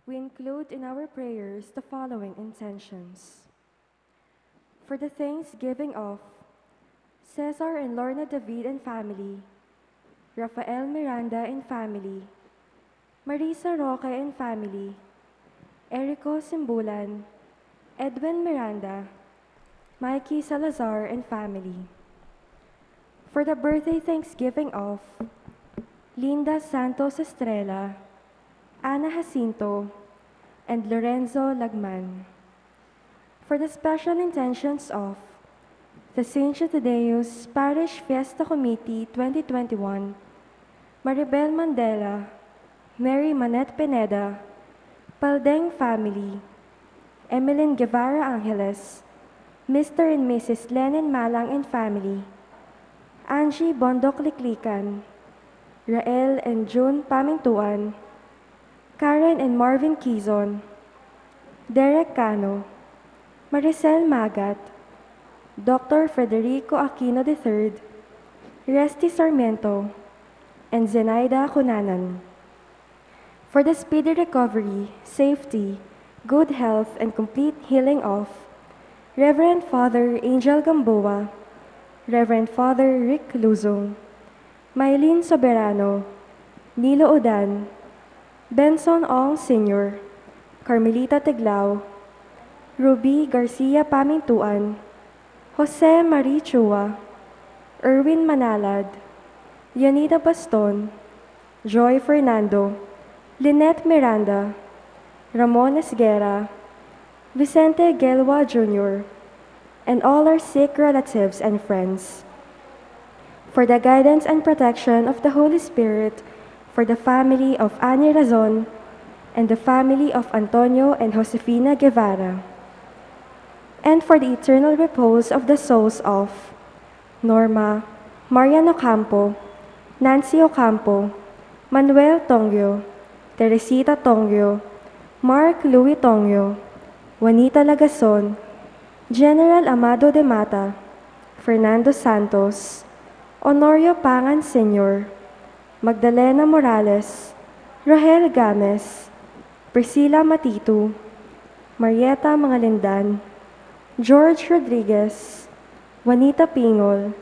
We include in our prayers the following intentions. For the thanksgiving of Cesar and Lorna David and family, Rafael Miranda and family, Marisa Roque and family, Erico Simbulan, Edwin Miranda, Mikey Salazar and family. For the birthday thanksgiving of Linda Santos Estrella, Ana Jacinto, and Lorenzo Lagman. For the special intentions of the St. Thaddeus Parish Fiesta Committee 2021, Maribel Mandela, Mary Manette Pineda, Paldeng family, Emeline Guevara Angeles, Mr. and Mrs. Lenin Malang and family, Angie Bondok Liklikan, Rael and June Pamintuan, Karen and Marvin Quizon, Derek Cano, Maricel Magat, Dr. Federico Aquino III, Resty Sarmiento, and Zenaida Cunanan. For the speedy recovery, safety, good health, and complete healing of Reverend Father Angel Gamboa, Reverend Father Rick Luzong, Mylene Soberano, Nilo Udan, Benson Ong Sr., Carmelita Teglao, Ruby Garcia Pamintuan, Jose Marie Chua, Erwin Manalad, Yanita Baston, Joy Fernando, Lynette Miranda, Ramon Esguera, Vicente Gelwa Jr., and all our sick relatives and friends. For the guidance and protection of the Holy Spirit, for the family of Ani Razon, and the family of Antonio and Josefina Guevara, and for the eternal repose of the souls of Norma, Marian Ocampo, Nancy Ocampo, Manuel Tongyo, Teresita Tongyo, Mark Louis Tongyo, Juanita Lagason, General Amado de Mata, Fernando Santos, Honorio Pangan Sr., Magdalena Morales, Rahel Games, Priscilla Matitu, Marieta Mangalindan, George Rodriguez, Juanita Pingol,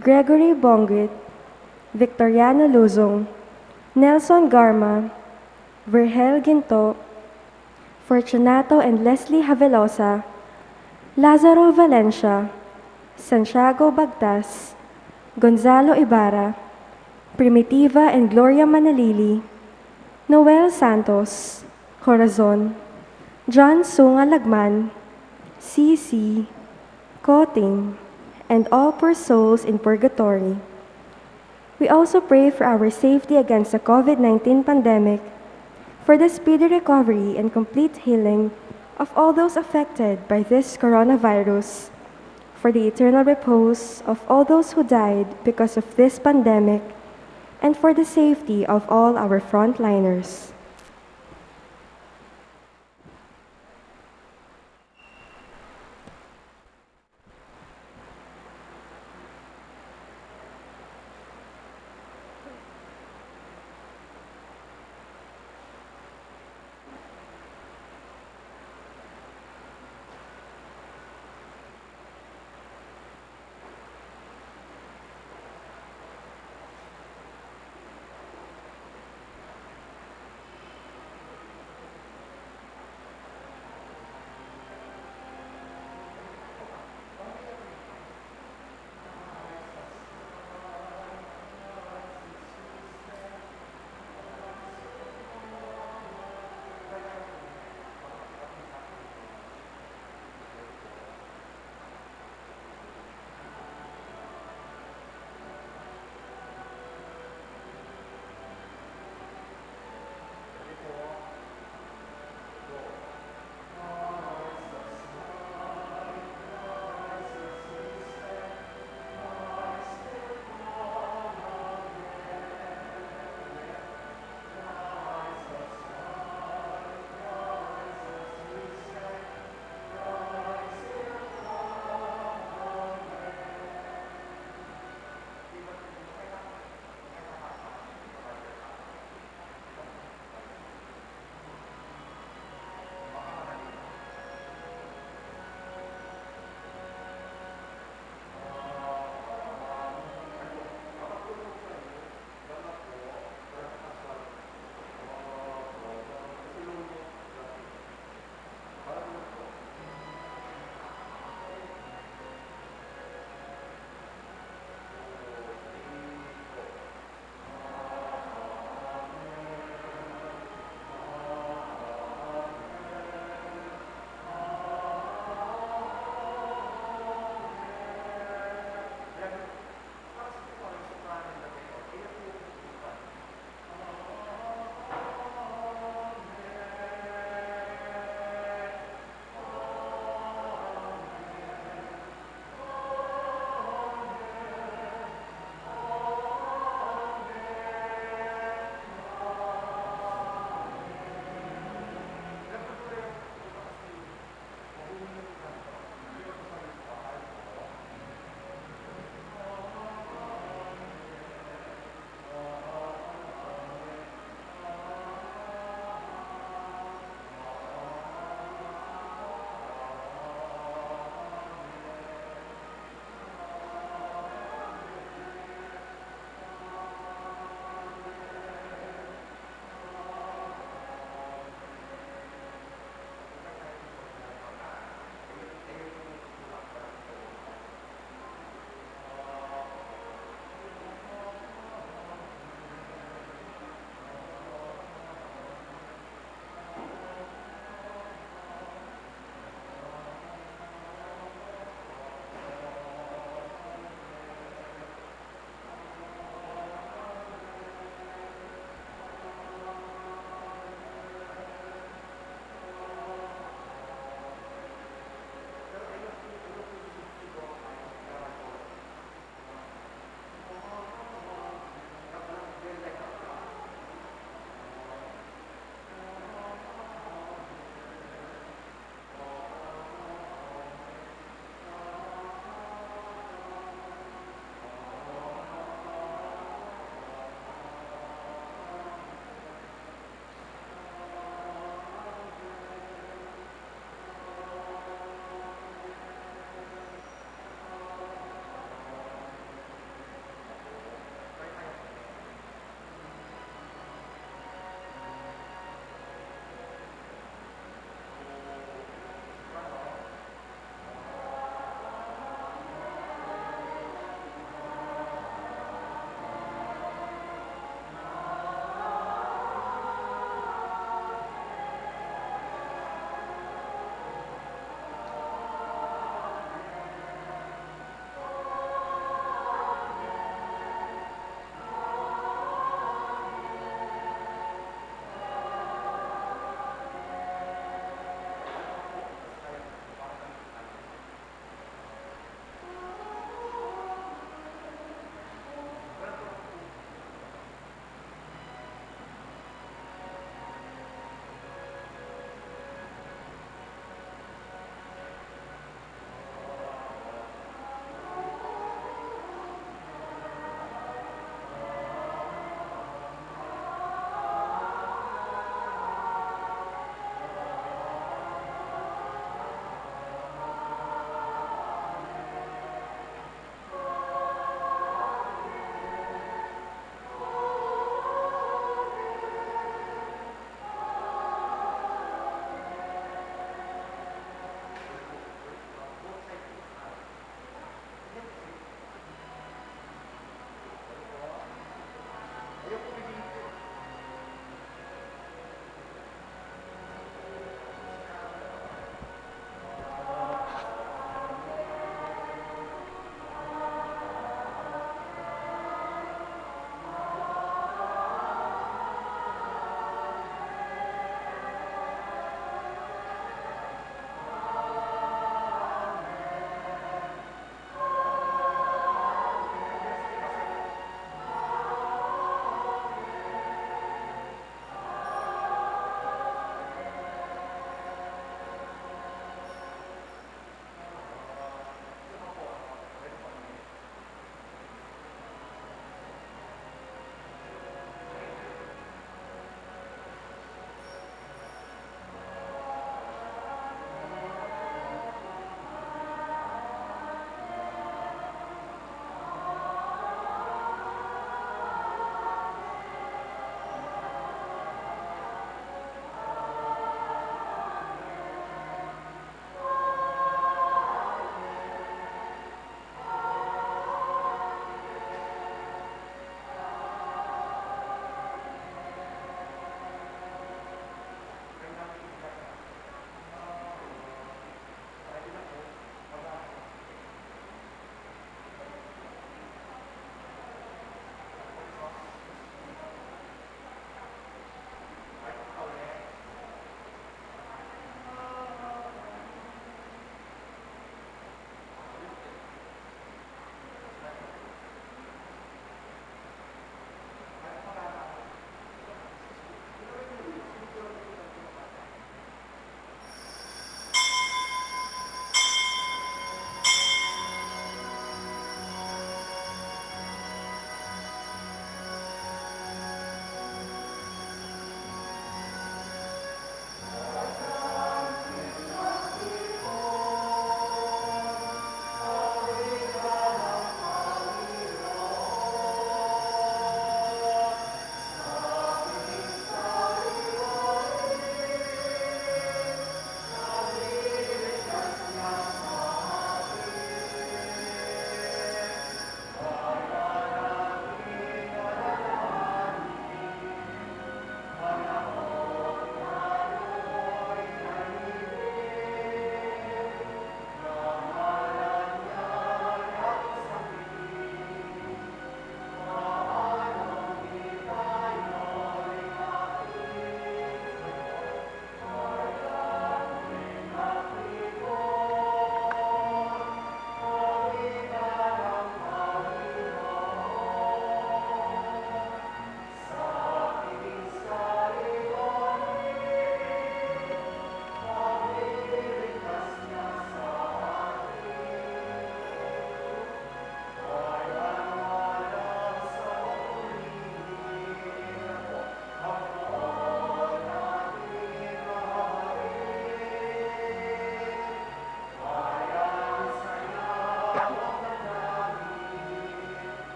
Gregory Bongit, Victoriano Luzong, Nelson Garma, Virgel Ginto, Fortunato and Leslie Havelosa, Lazaro Valencia, Santiago Bagtas, Gonzalo Ibarra, Primitiva and Gloria Manalili, Noel Santos, Corazon, John Sunga Lagman, CC, Koting, and all poor souls in purgatory. We also pray for our safety against the COVID-19 pandemic, for the speedy recovery and complete healing of all those affected by this coronavirus, for the eternal repose of all those who died because of this pandemic, and for the safety of all our frontliners.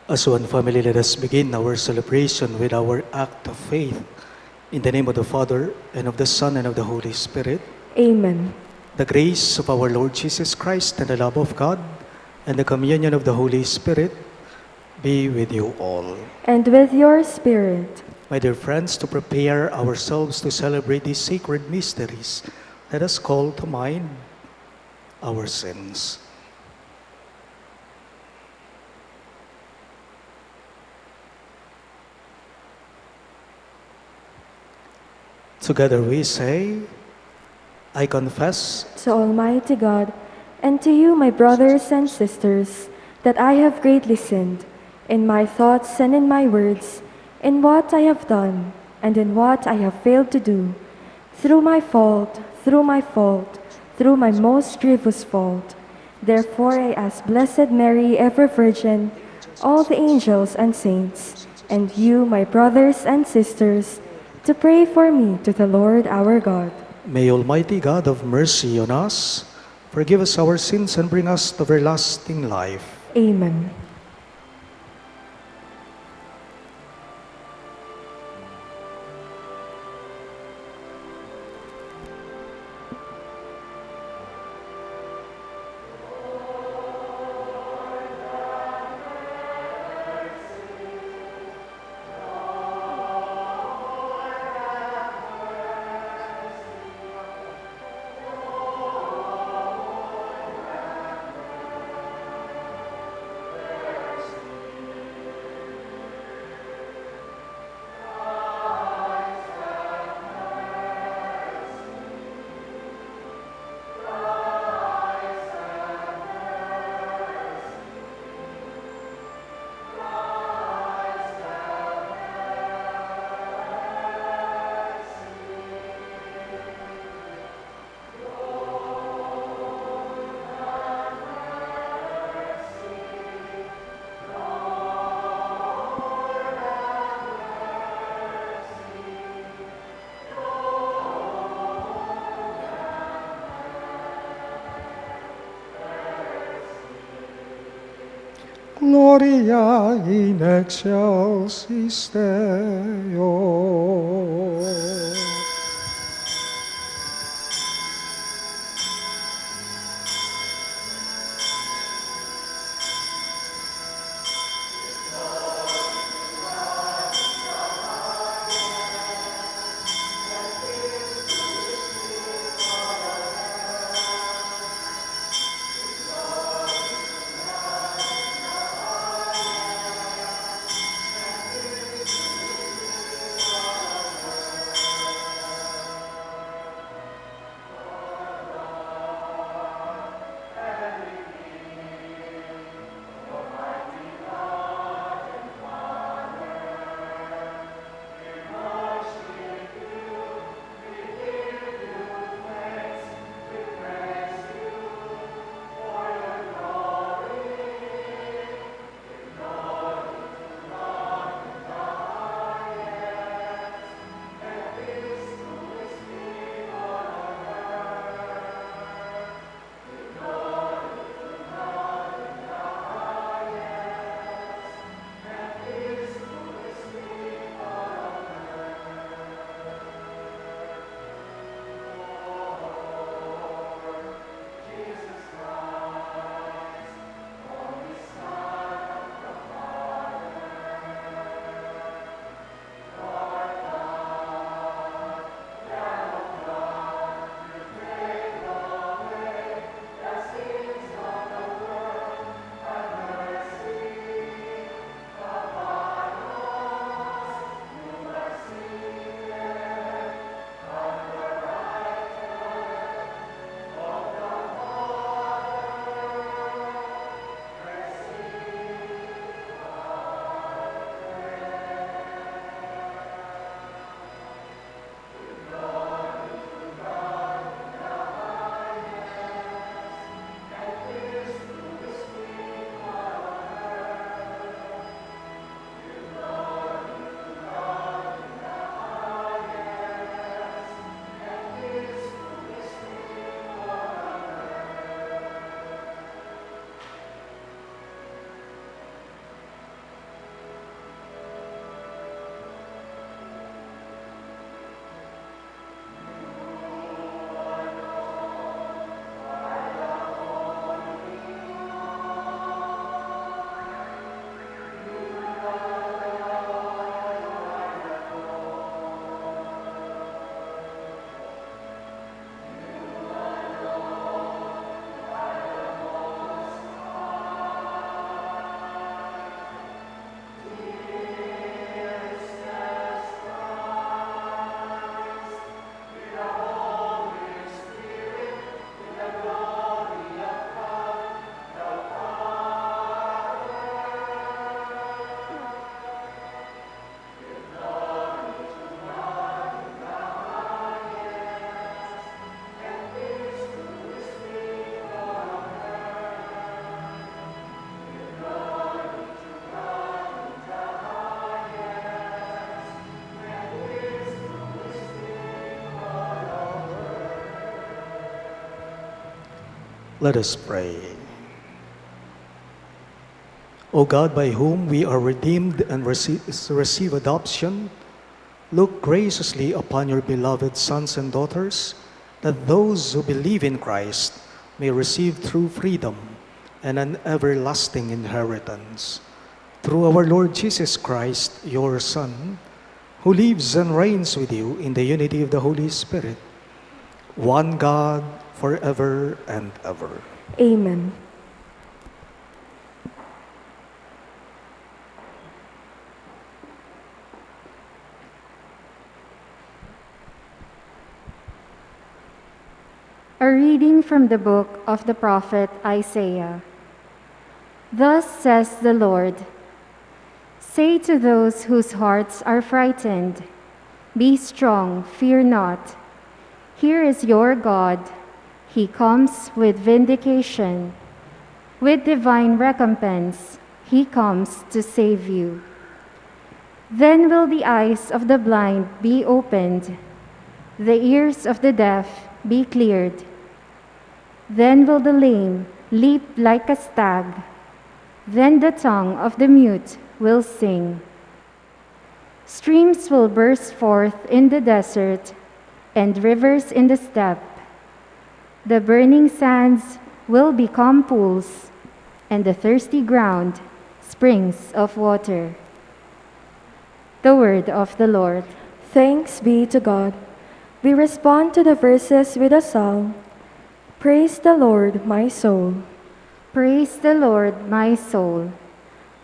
As one family, let us begin our celebration with our act of faith. In the name of the Father, and of the Son, and of the Holy Spirit. Amen. The grace of our Lord Jesus Christ, and the love of God, and the communion of the Holy Spirit be with you all. And with your spirit. My dear friends, to prepare ourselves to celebrate these sacred mysteries, let us call to mind our sins. Together we say, I confess To Almighty God, and to you, my brothers and sisters, that I have greatly sinned, in my thoughts and in my words, in what I have done, and in what I have failed to do, through my fault, through my most grievous fault. Therefore I ask Blessed Mary, ever Virgin, all the angels and saints, and you, my brothers and sisters, to pray for me to the Lord our God. May Almighty God have mercy on us, forgive us our sins, and bring us to everlasting life. Amen. Gloria in excelsis Deo. Let us pray. O God, by whom we are redeemed and receive adoption, look graciously upon your beloved sons and daughters, that those who believe in Christ may receive true freedom and an everlasting inheritance. Through our Lord Jesus Christ, your Son, who lives and reigns with you in the unity of the Holy Spirit, one God, forever and ever. Amen. A reading from the book of the prophet Isaiah. Thus says the Lord, say to those whose hearts are frightened, be strong, fear not. Here is your God. He comes with vindication. With divine recompense, he comes to save you. Then will the eyes of the blind be opened, the ears of the deaf be cleared. Then will the lame leap like a stag. Then the tongue of the mute will sing. Streams will burst forth in the desert and rivers in the steppe. The burning sands will become pools, and the thirsty ground springs of water. The word of the Lord. Thanks be to God. We respond to the verses with a psalm. Praise the Lord, my soul. Praise the Lord, my soul.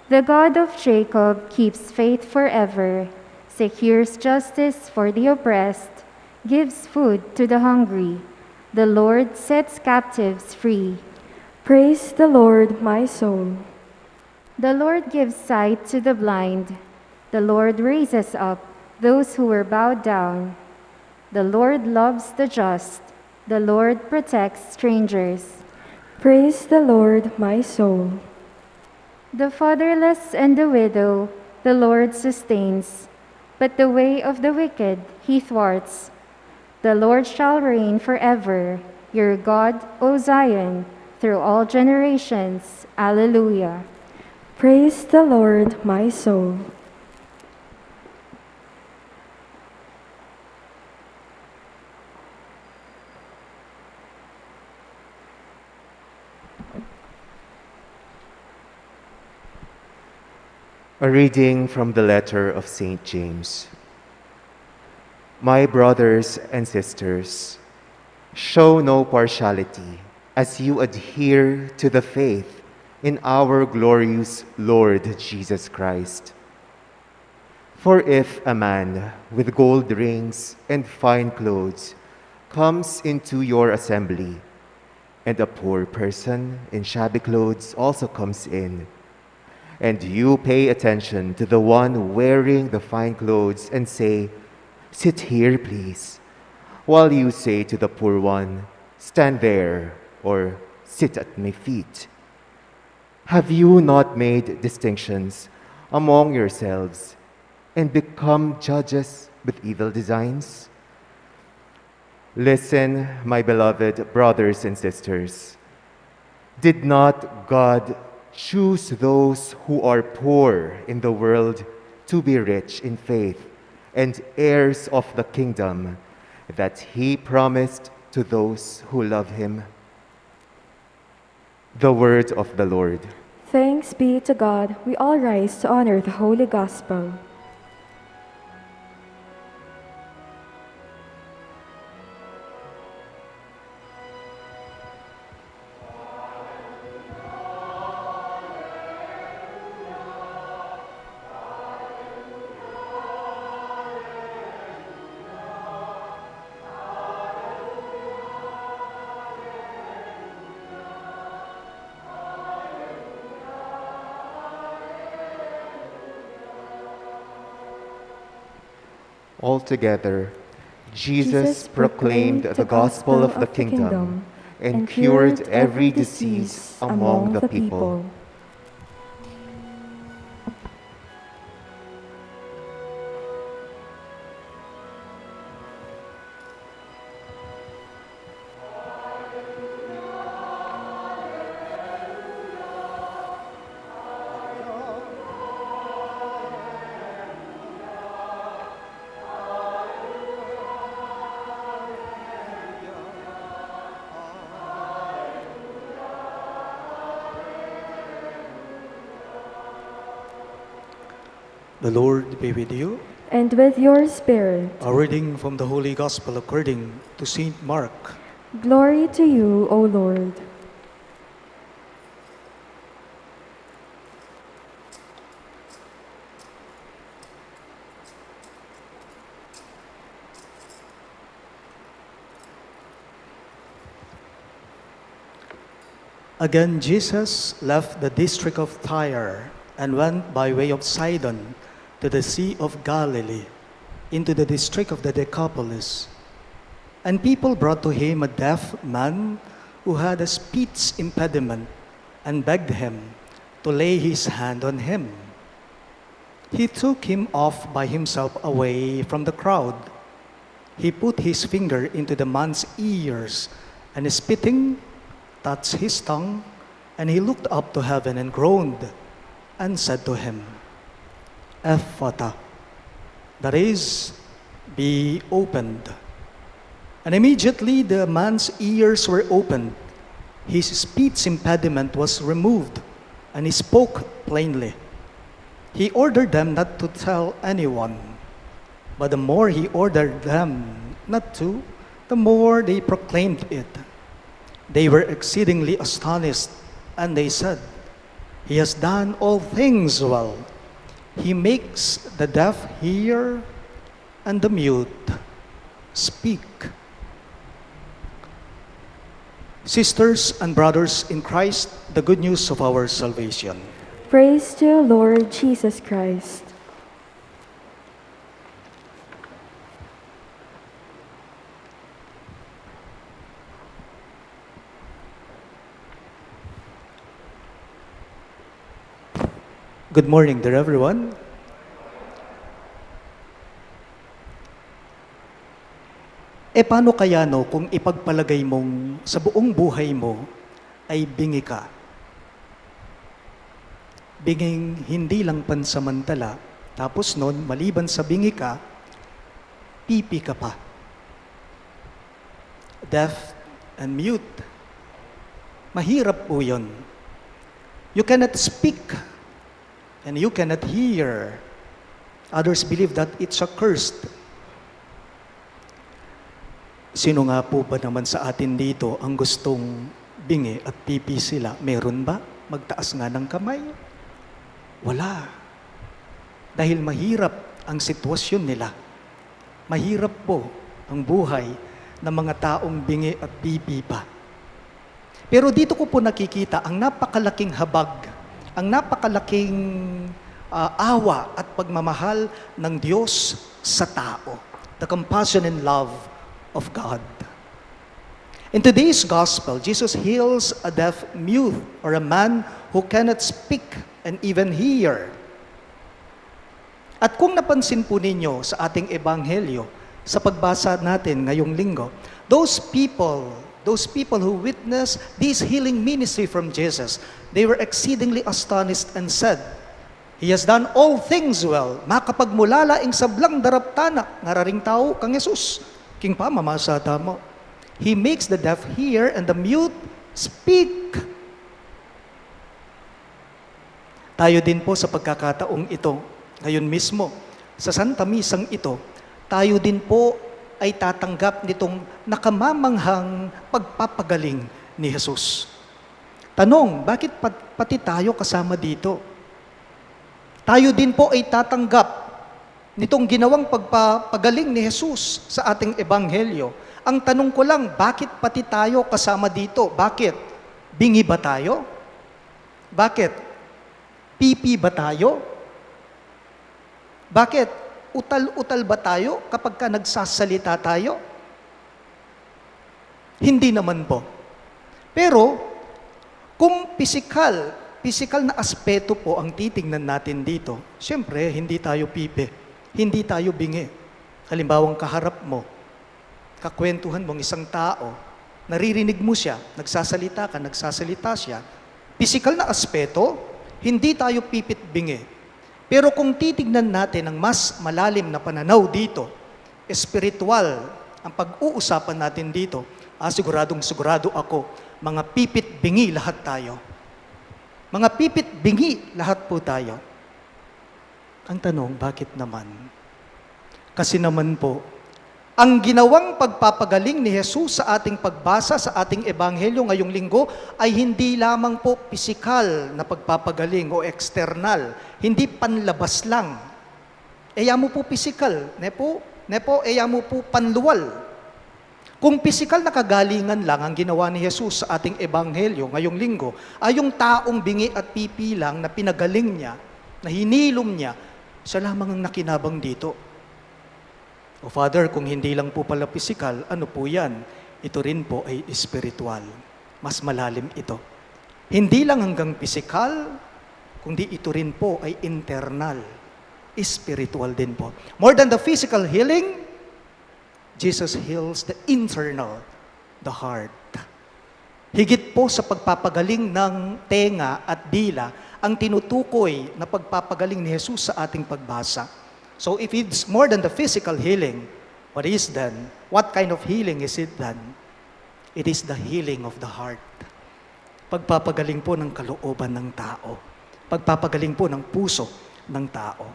The God of Jacob keeps faith forever, secures justice for the oppressed, gives food to the hungry. The Lord sets captives free. Praise the Lord, my soul. The Lord gives sight to the blind. The Lord raises up those who were bowed down. The Lord loves the just. The Lord protects strangers. Praise the Lord, my soul. The fatherless and the widow the Lord sustains, but the way of the wicked he thwarts. The Lord shall reign forever, your God, O Zion, through all generations. Alleluia. Praise the Lord, my soul. A reading from the letter of St. James. My brothers and sisters, show no partiality as you adhere to the faith in our glorious Lord Jesus Christ. For if a man with gold rings and fine clothes comes into your assembly, and a poor person in shabby clothes also comes in, and you pay attention to the one wearing the fine clothes and say, sit here, please, while you say to the poor one, stand there, or sit at my feet. Have you not made distinctions among yourselves and become judges with evil designs? Listen, my beloved brothers and sisters. Did not God choose those who are poor in the world to be rich in faith and heirs of the kingdom that he promised to those who love him? The word of the Lord. Thanks be to God. We all rise to honor the Holy Gospel. Altogether, Jesus proclaimed the gospel of the kingdom and cured every disease among the people. The Lord be with you. And with your spirit. A reading from the Holy Gospel according to Saint Mark. Glory to you, O Lord. Again, Jesus left the district of Tyre and went by way of Sidon to the Sea of Galilee, into the district of the Decapolis. And people brought to him a deaf man who had a speech impediment and begged him to lay his hand on him. He took him off by himself away from the crowd. He put his finger into the man's ears and spitting, touched his tongue, and he looked up to heaven and groaned and said to him, Ephphatha, that is, be opened. And immediately the man's ears were opened, his speech impediment was removed, and he spoke plainly. He ordered them not to tell anyone, but the more he ordered them not to, the more they proclaimed it. They were exceedingly astonished, and they said, He has done all things well. He makes the deaf hear and the mute speak. Sisters and brothers in Christ, the good news of our salvation. Praise to you, Lord Jesus Christ. Good morning, dear everyone. Paano kaya kung ipagpalagay mong sa buong buhay mo ay bingi ka? Binging hindi lang pansamantala, tapos nun, maliban sa bingi ka, pipi ka pa. Deaf and mute. Mahirap po yun. You cannot speak and you cannot hear. Others believe that it's accursed. Sino nga po ba naman sa atin dito ang gustong bingi at pipi sila? Meron ba? Magtaas nga ng kamay? Wala. Dahil mahirap ang sitwasyon nila. Mahirap po ang buhay ng mga taong bingi at pipi pa. Pero dito ko po nakikita ang napakalaking habag, ang napakalaking awa at pagmamahal ng Diyos sa tao. The compassion and love of God. In today's gospel, Jesus heals a deaf mute or a man who cannot speak and even hear. At kung napansin po ninyo sa ating ebanghelyo, sa pagbasa natin ngayong linggo, those people who witnessed this healing ministry from Jesus, they were exceedingly astonished and said, He has done all things well. Makapagmulalaing sablang daraptana, ngararing tao kang Jesus. King pa, mamasada mo. He makes the deaf hear and the mute speak. Tayo din po sa pagkakataong ito, ngayon mismo, sa Santa Misang ito, tayo din po ay tatanggap nitong nakamamanghang pagpapagaling ni Jesus. Tanong, bakit pati tayo kasama dito? Tayo din po ay tatanggap nitong ginawang pagpapagaling ni Jesus sa ating ebanghelyo. Ang tanong ko lang, bakit pati tayo kasama dito? Bakit? Bingi ba tayo? Bakit? Pipi ba tayo? Bakit? Utal-utal ba tayo kapag nagsasalita tayo? Hindi naman po. Pero, kung pisikal na aspeto po ang titingnan natin dito, siyempre, hindi tayo pipi. Hindi tayo bingi. Halimbawang kaharap mo, kakwentuhan mong isang tao, naririnig mo siya, nagsasalita siya. Pisikal na aspeto, hindi tayo pipit bingi. Pero kung titignan natin ang mas malalim na pananaw dito, espiritual, ang pag-uusapan natin dito, sigurado ako, mga pipit bingi lahat tayo. Mga pipit bingi lahat po tayo. Ang tanong, bakit naman? Kasi naman po, ang ginawang pagpapagaling ni Jesus sa ating pagbasa sa ating ebanghelyo ngayong linggo ay hindi lamang po pisikal na pagpapagaling o external, hindi panlabas lang. Eya mo po pisikal, nepo, eya mo po panluwal. Kung pisikal na kagalingan lang ang ginawa ni Jesus sa ating ebanghelyo ngayong linggo, ay yung taong bingi at pipi lang na pinagaling niya, na hinilom niya, siya lamang ang nakinabang dito. O Father, kung hindi lang po pala pisikal, ano po yan? Ito rin po ay espiritual. Mas malalim ito. Hindi lang hanggang pisikal, kundi ito rin po ay internal. Spiritual din po. More than the physical healing, Jesus heals the internal, the heart. Higit po sa pagpapagaling ng tenga at dila, ang tinutukoy na pagpapagaling ni Jesus sa ating pagbasa. So if it's more than the physical healing, what is then? What kind of healing is it then? It is the healing of the heart. Pagpapagaling po ng kalooban ng tao. Pagpapagaling po ng puso ng tao.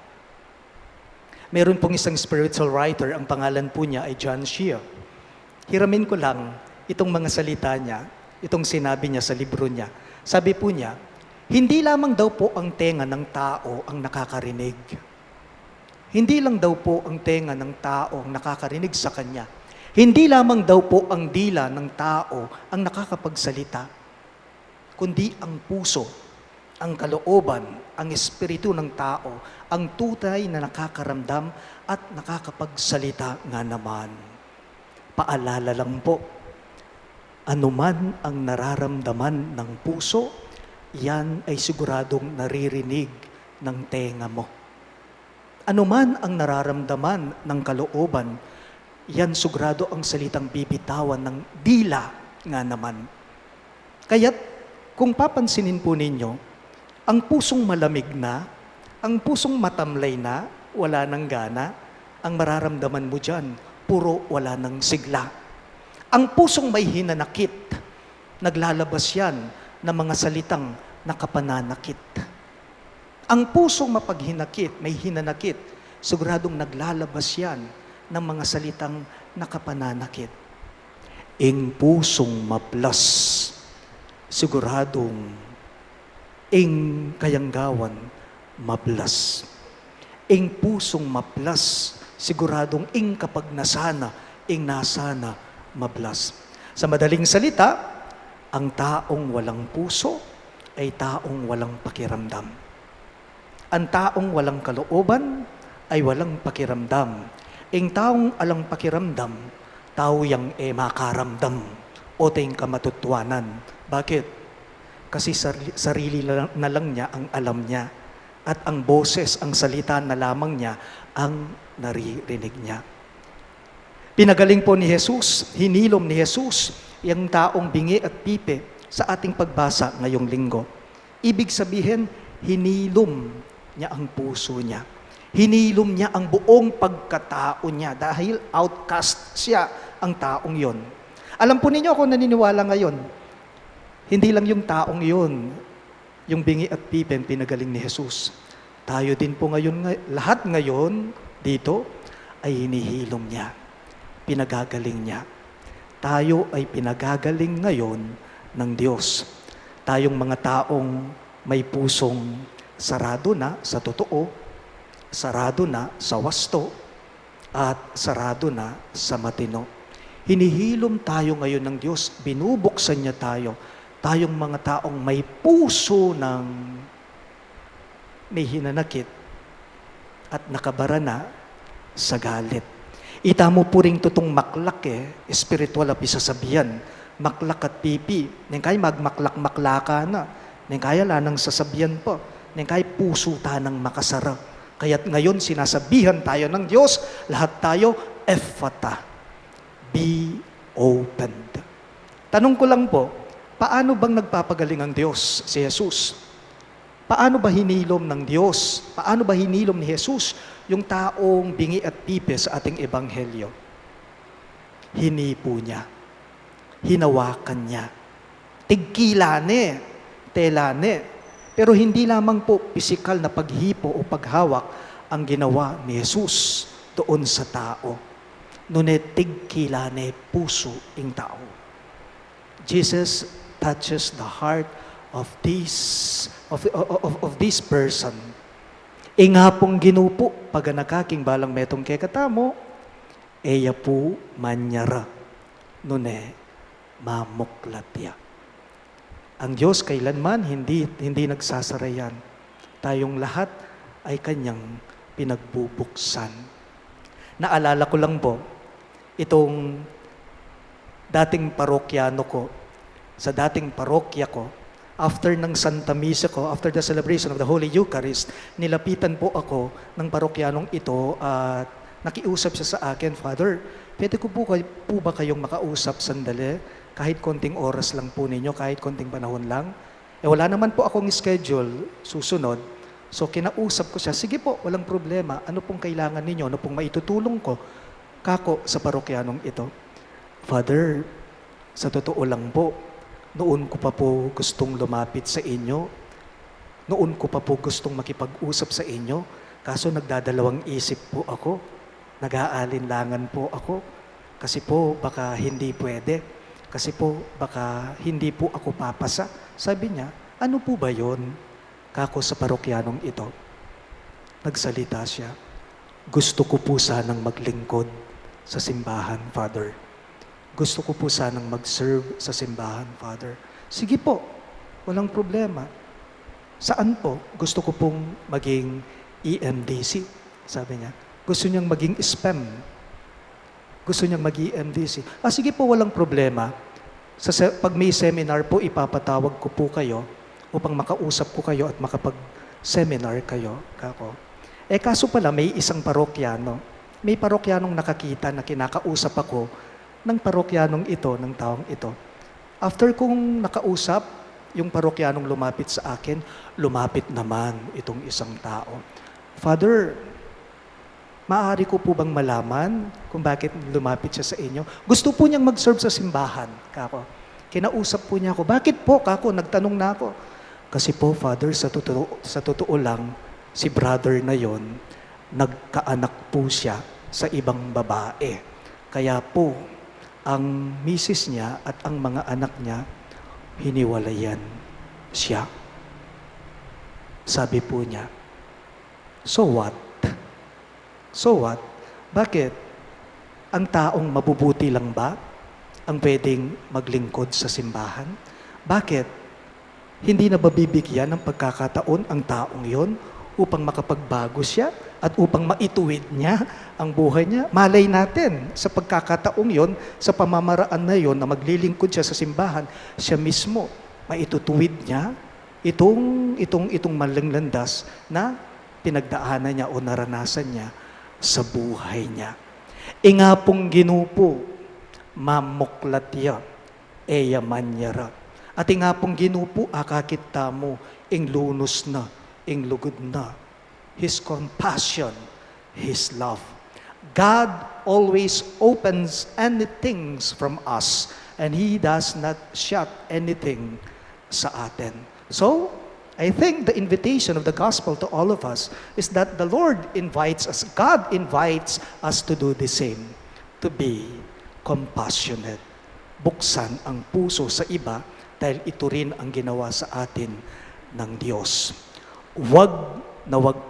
Meron pong isang spiritual writer, ang pangalan po niya ay John Shea. Hiramin ko lang itong mga salita niya, itong sinabi niya sa libro niya. Sabi po niya, hindi lamang daw po ang tenga ng tao ang nakakarinig. Hindi lang daw po ang tenga ng tao ang nakakarinig sa kanya. Hindi lamang daw po ang dila ng tao ang nakakapagsalita, kundi ang puso, ang kalooban, ang espiritu ng tao, ang tunay na nakakaramdam at nakakapagsalita nga naman. Paalala lang po, anuman ang nararamdaman ng puso, yan ay siguradong naririnig ng tenga mo. Anuman ang nararamdaman ng kalooban, yan sigurado ang salitang bibitawan ng dila nga naman. Kaya't kung papansinin po ninyo, ang pusong malamig na, ang pusong matamlay na, wala ng gana, ang mararamdaman mo dyan, puro wala ng sigla. Ang pusong may hinanakit, naglalabas yan ng mga salitang nakapananakit. Ang pusong mapaghinakit, may hinanakit, siguradong naglalabas yan ng mga salitang nakapananakit. Ing pusong maplas, siguradong ing kayanggawan maplas. Ing pusong maplas, siguradong ing kapag nasana, ing nasana maplas. Sa madaling salita, ang taong walang puso ay taong walang pakiramdam. Ang taong walang kalooban ay walang pakiramdam. Ing taong alang pakiramdam, tao yang makaramdam o tayong kamatutwanan. Bakit? Kasi sarili na lang niya ang alam niya. At ang boses, ang salita na lamang niya ang naririnig niya. Pinagaling po ni Jesus, hinilom ni Jesus, yung taong bingi at pipe sa ating pagbasa ngayong linggo. Ibig sabihin, hinilom niya ang puso niya. Hinilom niya ang buong pagkatao niya dahil outcast siya ang taong yon. Alam po ninyo ako naniniwala ngayon, hindi lang yung taong yon, yung bingi at pipe pinagaling ni Jesus. Tayo din po ngayon, lahat ngayon dito ay hinihilom niya, pinagagaling niya. Tayo ay pinagagaling ngayon ng Diyos. Tayong mga taong may pusong sarado na sa totoo, sarado na sa wasto, at sarado na sa matino. Hinihilom tayo ngayon ng Diyos, binubuksan niya tayo. Tayong mga taong may puso ng may hinanakit at nakabara na sa galit. Ita mo po rin tutong maklak spiritual api sasabihan, maklak at pipi. Nang kaya magmaklak-maklaka na, nang kaya lanang sasabihan po, nang kaya puso tanang makasara. Kaya't ngayon sinasabihan tayo ng Diyos, lahat tayo, ephata, be opened. Tanong ko lang po, paano bang nagpapagaling ang Diyos, si Jesus? Paano ba hinilom ng Diyos? Paano ba hinilom ni Jesus yung taong bingi at pipe sa ating ebanghelyo? Hinipo niya. Hinawakan niya. Tigkilane, telane. Pero hindi lamang po pisikal na paghipo o paghawak ang ginawa ni Jesus doon sa tao. Nunetig kilane puso ing tao. Jesus touches the heart of this person. Inga pong ginupo, pag nakaking balang metong kekatamo, eya po manyara, nune mamuklatya. Ang Diyos kailanman hindi nagsasarayan. Tayong lahat ay kanyang pinagbubuksan. Naalala ko lang po, itong dating parokyano ko, sa dating parokya ko, after ng Santa Misa ko, after the celebration of the Holy Eucharist, nilapitan po ako ng parokyanong ito at nakiusap siya sa akin, Father, pwede ko po ba kayong makausap sandali? Kahit konting oras lang po ninyo, kahit konting panahon lang. Wala naman po akong schedule susunod. So kinausap ko siya, sige po, walang problema. Ano pong kailangan ninyo? Ano pong maitutulong ko? Kako sa parokyanong ito. Father, sa totoo lang po, noon ko pa po gustong lumapit sa inyo. Noon ko pa po gustong makipag-usap sa inyo. Kaso nagdadalawang isip po ako. Nag-aalinlangan po ako. Kasi po baka hindi pwede. Kasi po baka hindi po ako papasa. Sabi niya, ano po ba yon? Kako sa parokyanong ito. Nagsalita siya. Gusto ko po sanang maglingkod sa simbahan, Father. Gusto ko po sanang mag-serve sa simbahan, Father. Sige po, walang problema. Saan po? Gusto ko pong maging EMDC, sabi niya. Gusto niyang maging SPEM. Gusto niyang mag-EMDC. Sige po, walang problema. Pag may seminar po, ipapatawag ko po kayo upang makausap ko kayo at makapag-seminar kayo. Kako. Kaso pala, may isang parokyano. May parokyanong nakakita na kinakausap ako ng parokyanong ito, ng taong ito. After kong nakausap, yung parokyanong lumapit sa akin, lumapit naman itong isang tao. Father, maaari ko po bang malaman kung bakit lumapit siya sa inyo? Gusto po niyang mag-serve sa simbahan. Kako. Kinausap po niya ako, bakit po? Kako, nagtanong na ako. Kasi po, Father, sa totoo lang, si brother na yon, nagkaanak po siya sa ibang babae. Kaya po, ang misis niya at ang mga anak niya, hiniwalayan siya. Sabi po niya, so what? So what? Bakit? Ang taong mabubuti lang ba ang pwedeng maglingkod sa simbahan? Bakit? Hindi na babibigyan ng pagkakataon ang taong yon upang makapagbago siya at upang maituwid niya ang buhay niya. Malay natin, sa pagkakataong yon, sa pamamaraan na yon na maglilingkod siya sa simbahan, siya mismo, maitutuwid niya itong maling landas na pinagdaanan niya o naranasan niya sa buhay niya. Inga pong ginupo, mamuklatya, eya manyara. At inga pong ginupo, akakita mo, ing lunos na, ing lugod na. His compassion, His love. God always opens anything from us and He does not shut anything sa atin. So, I think the invitation of the gospel to all of us is that the Lord invites us, God invites us to do the same, to be compassionate. Buksan ang puso sa iba dahil ito rin ang ginawa sa atin ng Diyos. Huwag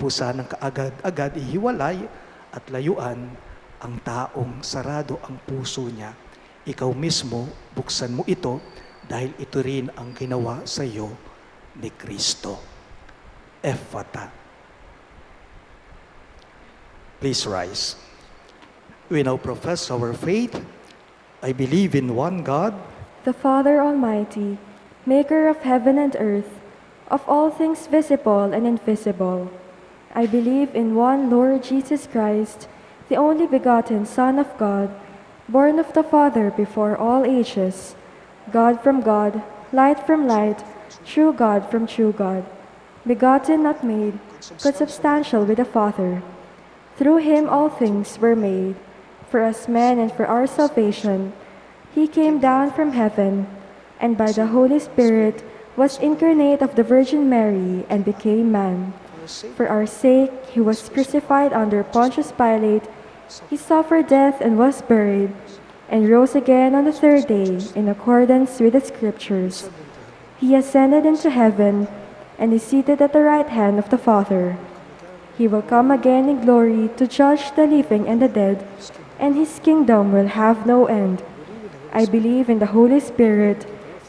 po sanang kaagad-agad ihiwalay at layuan ang taong sarado ang puso niya. Ikaw mismo, buksan mo ito dahil ito rin ang ginawa sa iyo ni Kristo. Ephata. Please rise. We now profess our faith. I believe in one God, the Father Almighty, maker of heaven and earth, of all things visible and invisible. I believe in one Lord Jesus Christ, the only begotten Son of God, born of the Father before all ages, God from God, light from light, true God from true God, begotten, not made, consubstantial with the Father. Through Him all things were made. For us men and for our salvation, He came down from heaven, and by the Holy Spirit was incarnate of the Virgin Mary and became man. For our sake, he was crucified under Pontius Pilate. He suffered death and was buried, and rose again on the third day in accordance with the Scriptures. He ascended into heaven and is seated at the right hand of the Father. He will come again in glory to judge the living and the dead, and his kingdom will have no end. I believe in the Holy Spirit,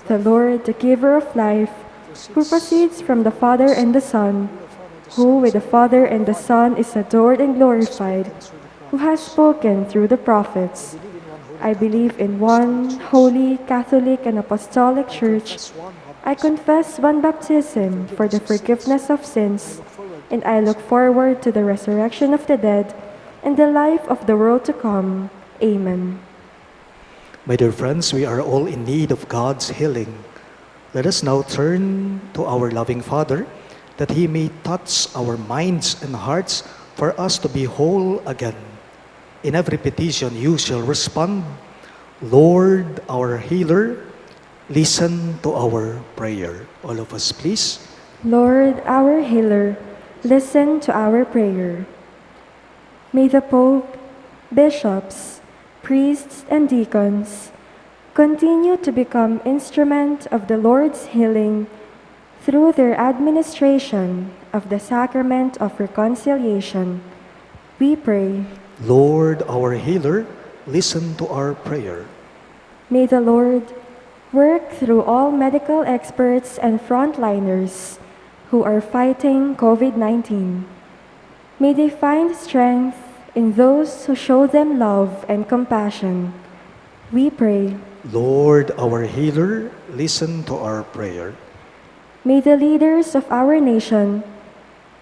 the Lord, the giver of life, who proceeds from the Father and the Son, who with the Father and the Son is adored and glorified, who has spoken through the prophets. I believe in one holy, Catholic, and Apostolic Church. I confess one baptism for the forgiveness of sins, and I look forward to the resurrection of the dead and the life of the world to come. Amen. My dear friends, we are all in need of God's healing. Let us now turn to our loving Father, that He may touch our minds and hearts for us to be whole again. In every petition you shall respond, Lord, our healer, listen to our prayer. All of us, please. Lord, our healer, listen to our prayer. May the Pope, bishops, priests, and deacons continue to become instrument of the Lord's healing through their administration of the sacrament of reconciliation. We pray. Lord, our healer, listen to our prayer. May the Lord work through all medical experts and frontliners who are fighting COVID-19. May they find strength in those who show them love and compassion. We pray. Lord, our healer, listen to our prayer. May the leaders of our nation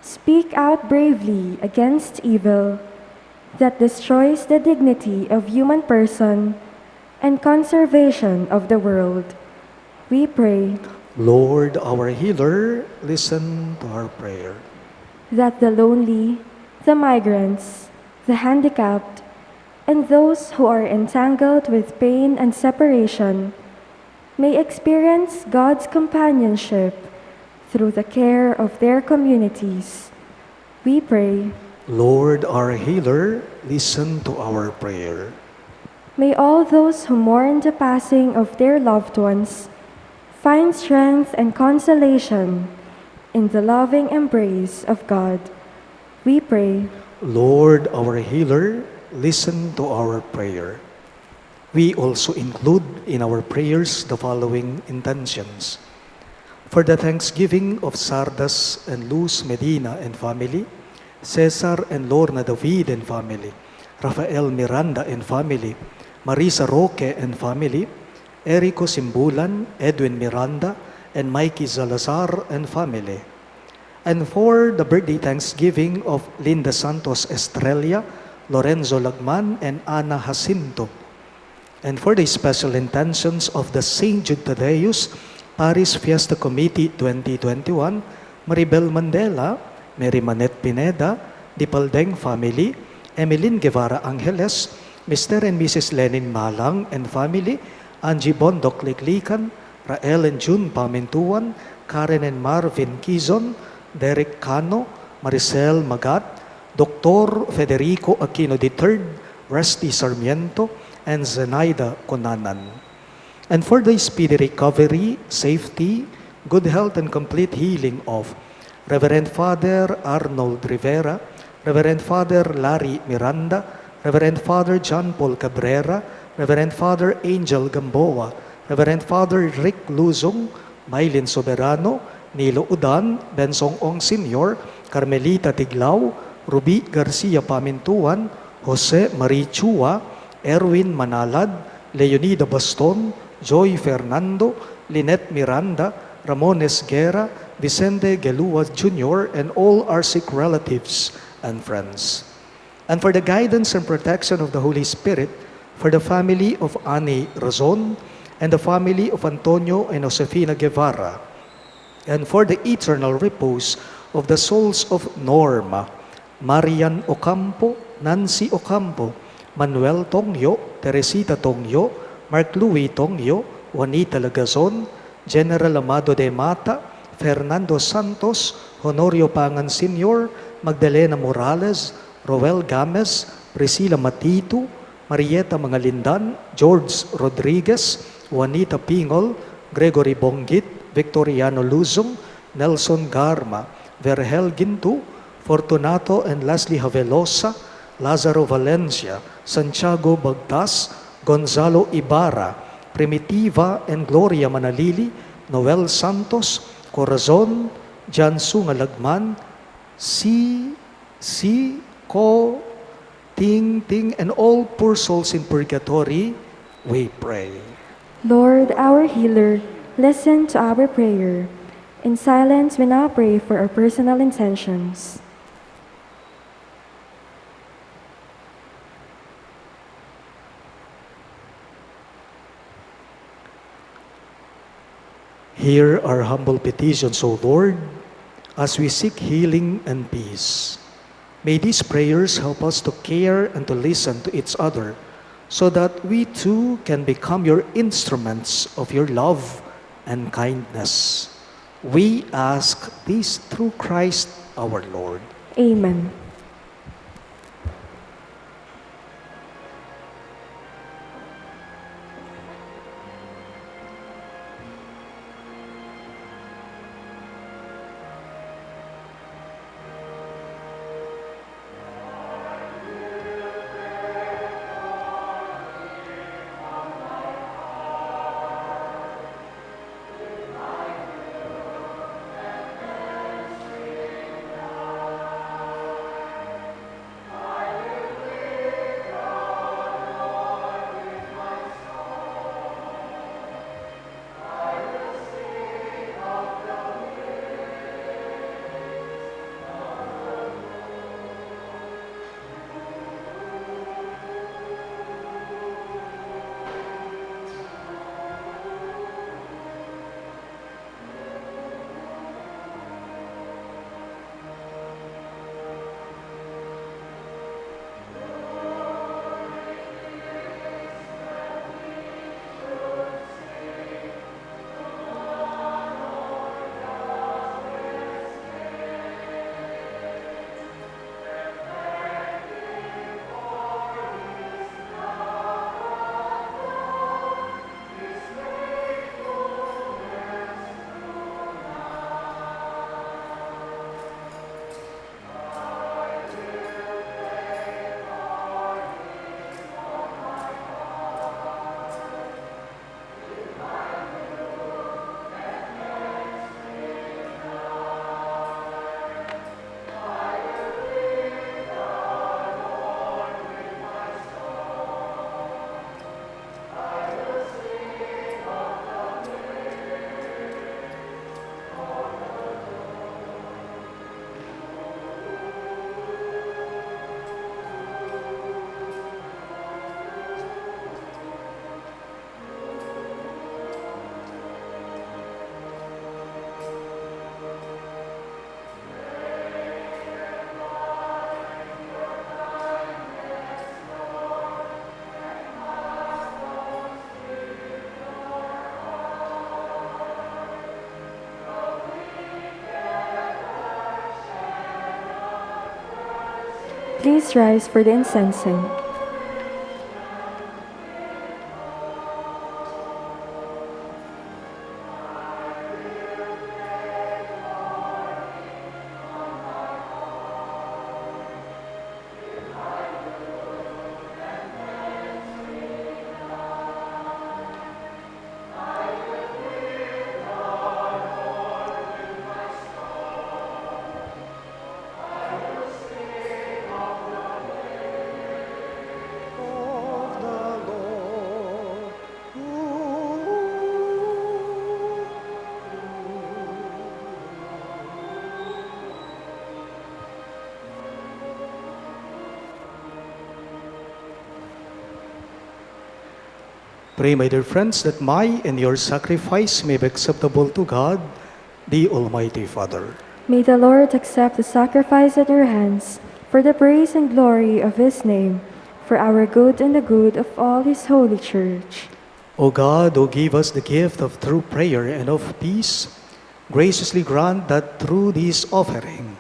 speak out bravely against evil that destroys the dignity of human person and conservation of the world. We pray. Lord, our healer, listen to our prayer. That the lonely, the migrants, the handicapped, and those who are entangled with pain and separation may experience God's companionship through the care of their communities. We pray. Lord, our healer, listen to our prayer. May all those who mourn the passing of their loved ones find strength and consolation in the loving embrace of God. We pray. Lord, our healer, listen to our prayer. We also include in our prayers the following intentions. For the thanksgiving of Sardas and Luz Medina and family, Cesar and Lorna David and family, Rafael Miranda and family, Marisa Roque and family, Erico Simbulan, Edwin Miranda, and Mikey Salazar and family. And for the birthday thanksgiving of Linda Santos Estrella, Lorenzo Lagman, and Ana Jacinto. And for the special intentions of the St. Jude Thaddeus Parish Fiesta Committee 2021, Maribel Mandela, Mary Manette Pineda, Dipaldeng family, Emeline Guevara Angeles, Mr. and Mrs. Lenin Malang and family, Angie Bondok Liklikan, Rael and June Pamintuan, Karen and Marvin Quizon, Derek Cano, Maricel Magat, Dr. Federico Aquino III, Rusty Sarmiento, and Zenaida Conanan. And for the speedy recovery, safety, good health, and complete healing of Reverend Father Arnold Rivera, Reverend Father Larry Miranda, Reverend Father John Paul Cabrera, Reverend Father Angel Gamboa, Reverend Father Rick Luzong, Maylin Soberano, Nilo Udan, Bensong Ong Sr., Carmelita Tiglao, Ruby Garcia Pamintuan, Jose Marie Chua, Erwin Manalad, Leonida Baston, Joy Fernando, Lynette Miranda, Ramones Guerra, Vicente Gelua Jr., and all our sick relatives and friends. And for the guidance and protection of the Holy Spirit, for the family of Ani Razon, and the family of Antonio and Josefina Guevara, and for the eternal repose of the souls of Norma, Marian Ocampo, Nancy Ocampo, Manuel Tongyo, Teresita Tongyo, Mark Louis Tongyo, Juanita Lagazon, General Amado de Mata, Fernando Santos, Honorio Pangan Sr., Magdalena Morales, Roel Games, Priscilla Matito, Marieta Mangalindan, George Rodriguez, Juanita Pingol, Gregory Bonggit, Victoriano Luzong, Nelson Garma, Vergel Gintu, Fortunato and Leslie Havelosa, Lazaro Valencia, Santiago Bagtas, Gonzalo Ibarra, Primitiva and Gloria Manalili, Noel Santos, Corazon, Jansu Ngalagman, Ko, Ting Ting, and all poor souls in purgatory, we pray. Lord, our healer, listen to our prayer. In silence, we now pray for our personal intentions. Hear our humble petitions, O Lord, as we seek healing and peace. May these prayers help us to care and to listen to each other, so that we too can become your instruments of your love and kindness. We ask this through Christ our Lord. Amen. Please rise for the incensing. Pray, my dear friends, that my and your sacrifice may be acceptable to God, the Almighty Father. May the Lord accept the sacrifice at your hands for the praise and glory of His name, for our good and the good of all His holy church. O God, who give us the gift of true prayer and of peace, graciously grant that through this offering,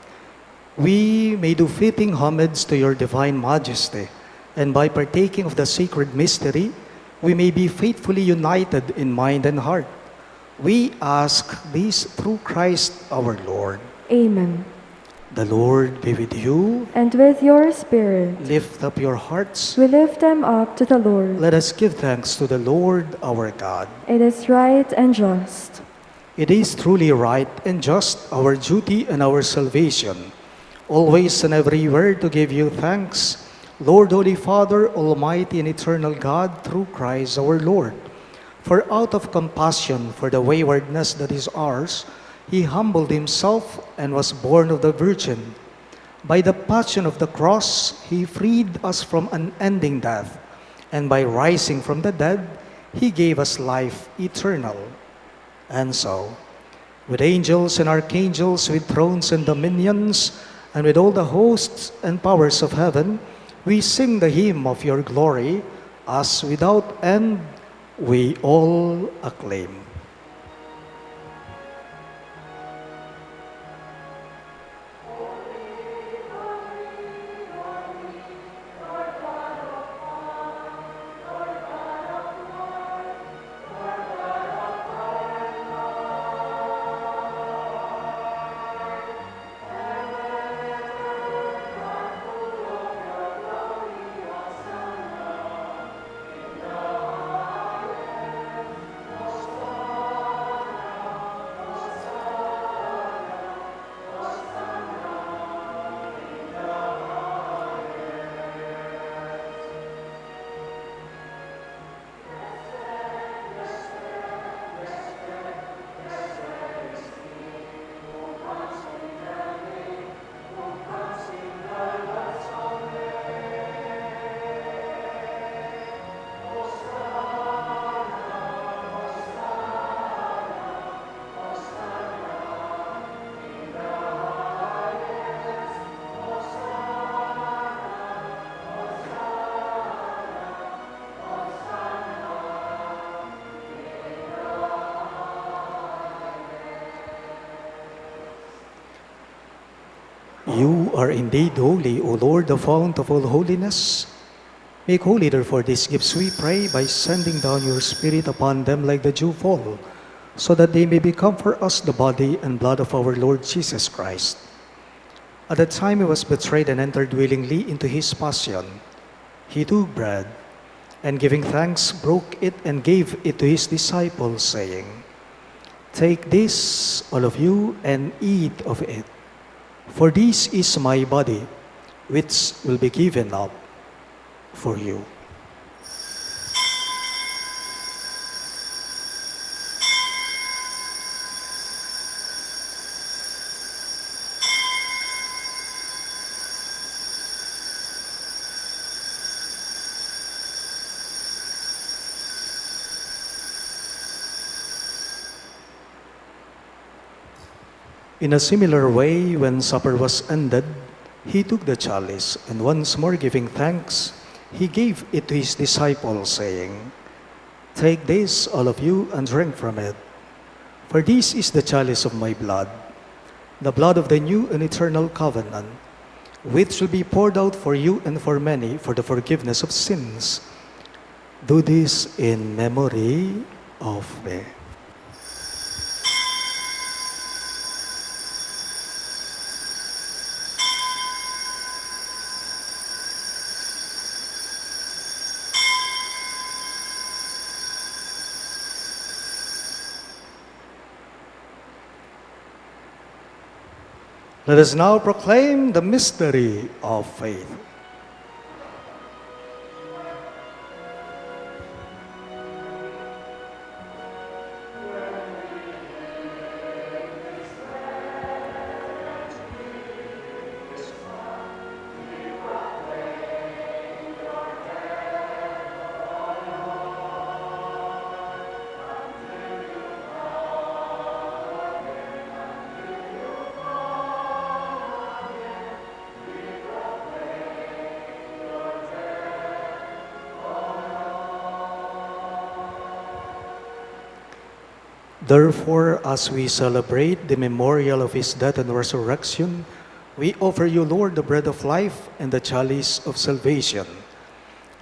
we may do fitting homage to your divine majesty, and by partaking of the sacred mystery, we may be faithfully united in mind and heart. We ask this through Christ our Lord. Amen. The Lord be with you. And with your spirit, Lift up your hearts. we lift them up to the Lord. Let us give thanks to the Lord our God. It is right and just. It is truly right and just, our duty and our salvation, always and everywhere to give you thanks, Lord, Holy Father, Almighty and eternal God, through Christ our Lord. For out of compassion for the waywardness that is ours, he humbled himself and was born of the Virgin. By the passion of the cross, he freed us from unending death, and by rising from the dead, he gave us life eternal. And so, with angels and archangels, with thrones and dominions, and with all the hosts and powers of heaven, we sing the hymn of your glory, as without end we all acclaim. You are indeed holy, O Lord, the fount of all holiness. Make holy, therefore, these gifts, we pray, by sending down your Spirit upon them like the dewfall, so that they may become for us the body and blood of our Lord Jesus Christ. At the time he was betrayed and entered willingly into his passion, he took bread, and giving thanks, broke it and gave it to his disciples, saying, "Take this, all of you, and eat of it. For this is my body, which will be given up for you." In a similar way, when supper was ended, he took the chalice, and once more giving thanks, he gave it to his disciples, saying, "Take this, all of you, and drink from it. For this is the chalice of my blood, the blood of the new and eternal covenant, which will be poured out for you and for many for the forgiveness of sins. Do this in memory of me." Let us now proclaim the mystery of faith. Therefore, as we celebrate the memorial of his death and resurrection, we offer you, Lord, the bread of life and the chalice of salvation,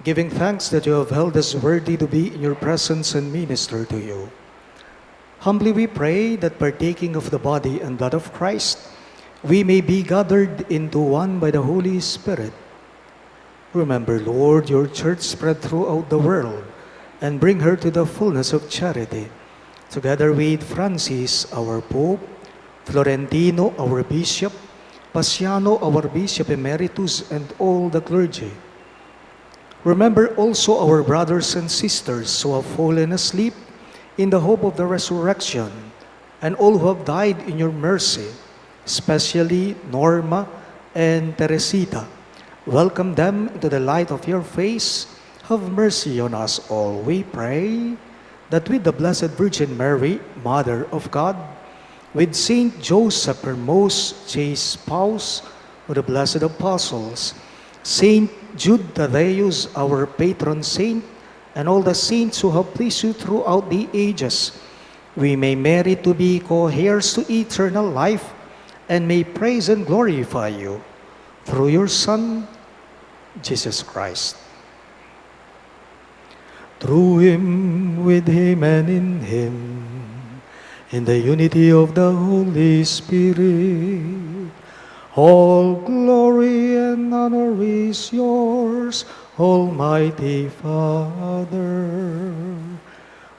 giving thanks that you have held us worthy to be in your presence and minister to you. Humbly we pray that partaking of the body and blood of Christ, we may be gathered into one by the Holy Spirit. Remember, Lord, your church spread throughout the world, and bring her to the fullness of charity, together with Francis, our Pope, Florentino, our Bishop, Paciano, our Bishop Emeritus, and all the clergy. Remember also our brothers and sisters who have fallen asleep in the hope of the resurrection, and all who have died in your mercy, especially Norma and Teresita. Welcome them into the light of your face. Have mercy on us all, we pray, that with the Blessed Virgin Mary, Mother of God, with Saint Joseph, her most chaste spouse, with the blessed apostles, Saint Jude Thaddeus, our patron saint, and all the saints who have pleased you throughout the ages, we may merit to be co-heirs to eternal life, and may praise and glorify you through your Son, Jesus Christ. Through him, with him, and in him, in the unity of the Holy Spirit, all glory and honor is yours, Almighty Father,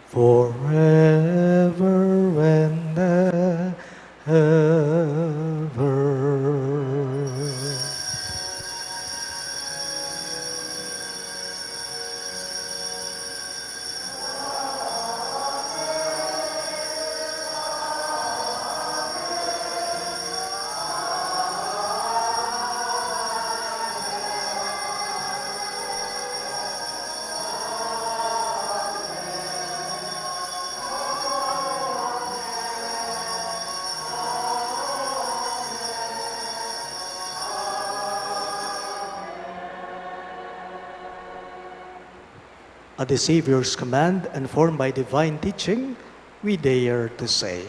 forever and ever. At the Savior's command and formed by divine teaching, we dare to say,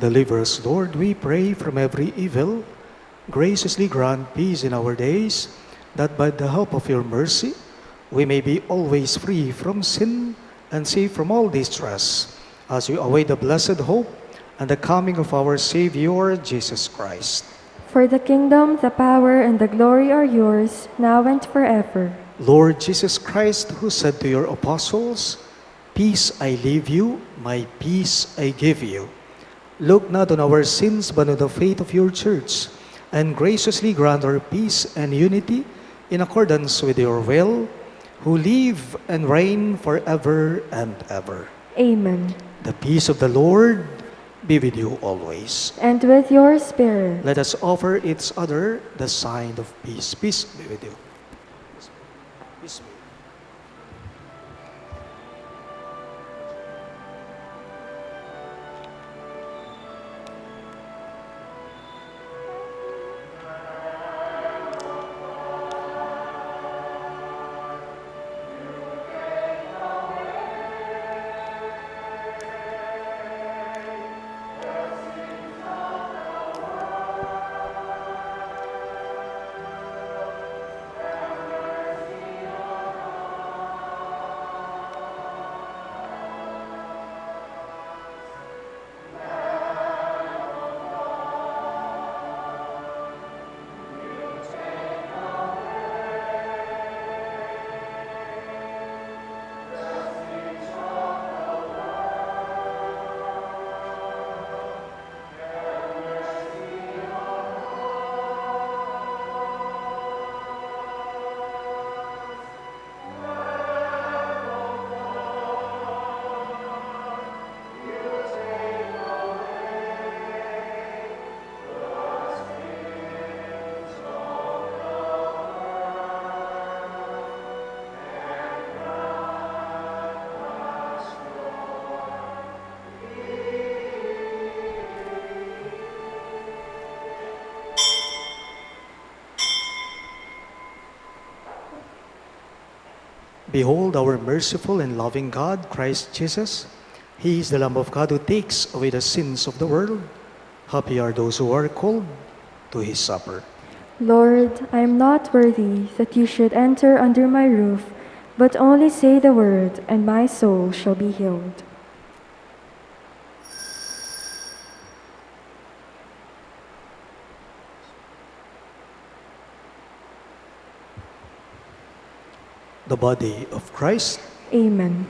deliver us, Lord, we pray, from every evil. Graciously grant peace in our days, that by the help of your mercy, we may be always free from sin and safe from all distress, as we await the blessed hope and the coming of our Savior, Jesus Christ. For the kingdom, the power, and the glory are yours, now and forever. Lord Jesus Christ, who said to your apostles, "Peace I leave you, my peace I give you," look not on our sins, but on the faith of your church, and graciously grant her peace and unity in accordance with your will, who live and reign forever and ever. Amen. The peace of the Lord be with you always. And with your spirit. Let us offer each other the sign of peace. Peace be with you. Peace be with you. Behold our merciful and loving God, Christ Jesus. He is the Lamb of God who takes away the sins of the world. Happy are those who are called to his supper. Lord, I am not worthy that you should enter under my roof, but only say the word, and my soul shall be healed. The body of Christ. Amen.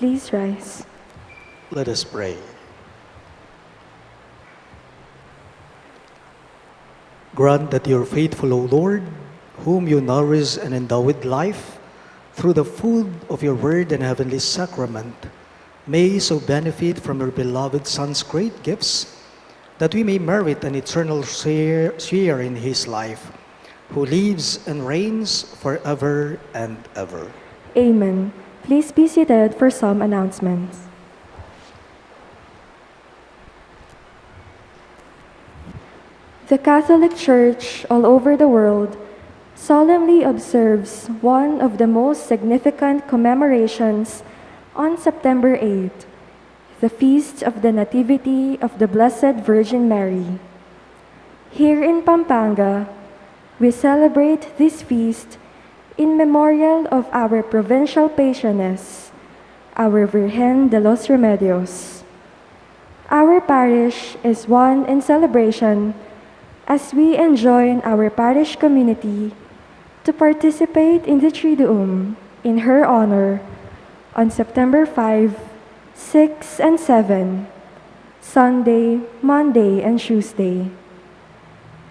Please rise. Let us pray. Grant that your faithful, O Lord, whom you nourish and endow with life, through the food of your word and heavenly sacrament, may so benefit from your beloved Son's great gifts, that we may merit an eternal share in his life, who lives and reigns forever and ever. Amen. Please be seated for some announcements. The Catholic Church all over the world solemnly observes one of the most significant commemorations on September 8th, the Feast of the Nativity of the Blessed Virgin Mary. Here in Pampanga, we celebrate this feast in memorial of our provincial patroness, our Virgen de los Remedios. Our parish is one in celebration as we enjoin our parish community to participate in the Triduum in her honor on September 5, 6, and 7, Sunday, Monday, and Tuesday.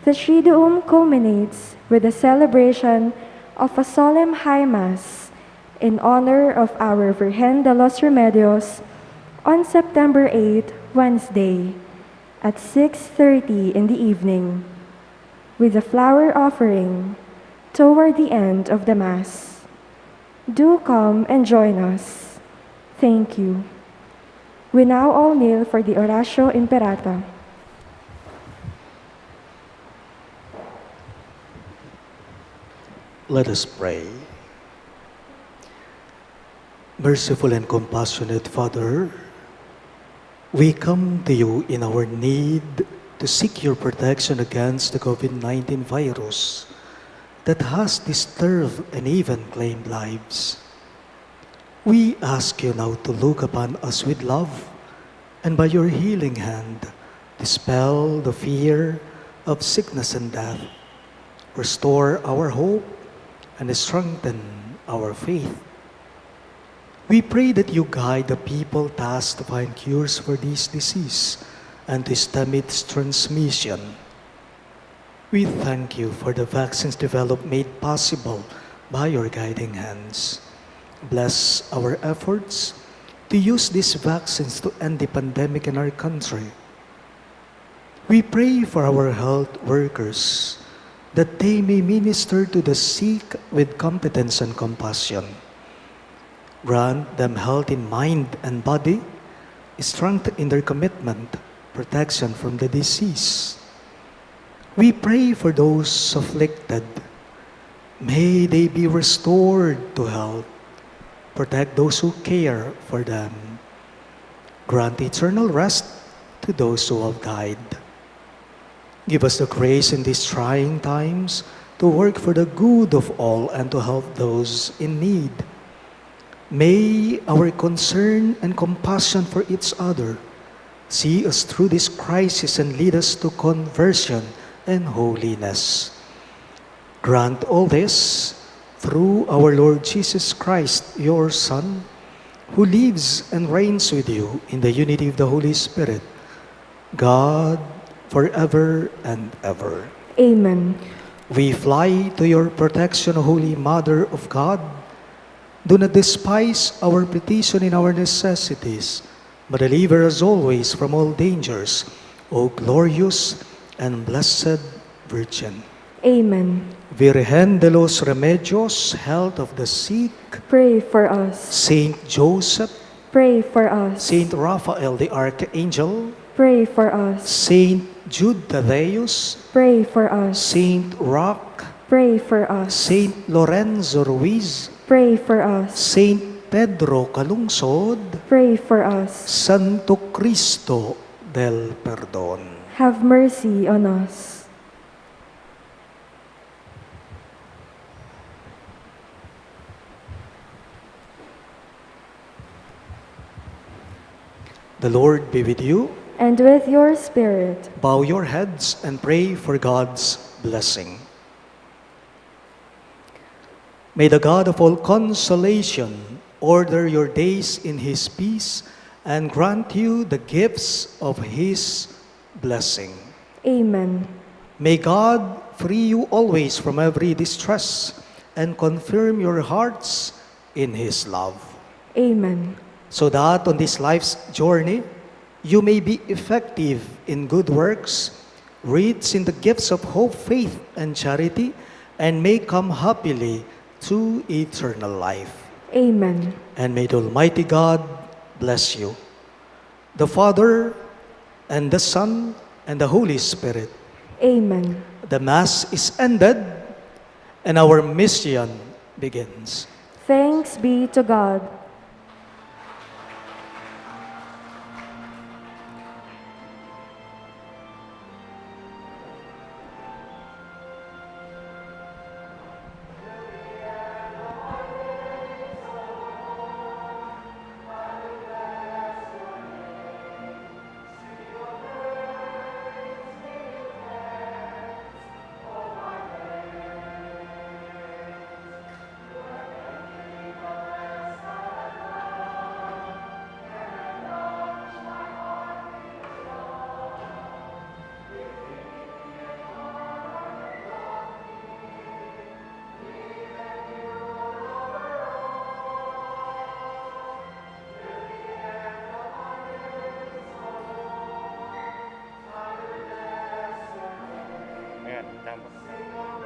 The Triduum culminates with the celebration of a solemn High Mass in honor of our Virgen de los Remedios on September 8, Wednesday, at 6:30 in the evening, with a flower offering toward the end of the Mass. Do come and join us. Thank you. We now all kneel for the Oratio Imperata. Let us pray. Merciful and compassionate Father, we come to you in our need to seek your protection against the COVID-19 virus that has disturbed and even claimed lives. We ask you now to look upon us with love and by your healing hand, dispel the fear of sickness and death, restore our hope, and strengthen our faith. We pray that you guide the people tasked to find cures for this disease and to stem its transmission. We thank you for the vaccines developed made possible by your guiding hands. Bless our efforts to use these vaccines to end the pandemic in our country. We pray for our health workers that they may minister to the sick with competence and compassion. Grant them health in mind and body, strength in their commitment, protection from the disease. We pray for those afflicted. May they be restored to health. Protect those who care for them. Grant eternal rest to those who have died. Give us the grace in these trying times to work for the good of all and to help those in need. May our concern and compassion for each other see us through this crisis and lead us to conversion and holiness. Grant all this through our Lord Jesus Christ, your Son, who lives and reigns with you in the unity of the Holy Spirit, God, forever and ever. Amen. We fly to your protection, Holy Mother of God. Do not despise our petition in our necessities, but deliver us always from all dangers, O glorious and blessed Virgin. Amen. Virgen de los Remedios, health of the sick, Pray for us. Saint Joseph, Pray for us. Saint Raphael the Archangel, Pray for us. Saint Jude Thaddeus, Pray for us. Saint Rock, Pray for us. Saint Lorenzo Ruiz, Pray for us. Saint Pedro Calungsod, Pray for us. Santo Cristo del Perdón. Have mercy on us. The Lord be with you. And with your spirit. Bow your heads and pray for God's blessing. May the God of all consolation order your days in His peace, and grant you the gifts of His blessing. Amen. May God free you always from every distress and confirm your hearts in His love, Amen. so that on this life's journey, you may be effective in good works, rich in the gifts of hope, faith, and charity, and may come happily to eternal life. Amen. And may the Almighty God bless you, the Father, and the Son, and the Holy Spirit. Amen. The Mass is ended, and our mission begins. Thanks be to God. Ayan, tama.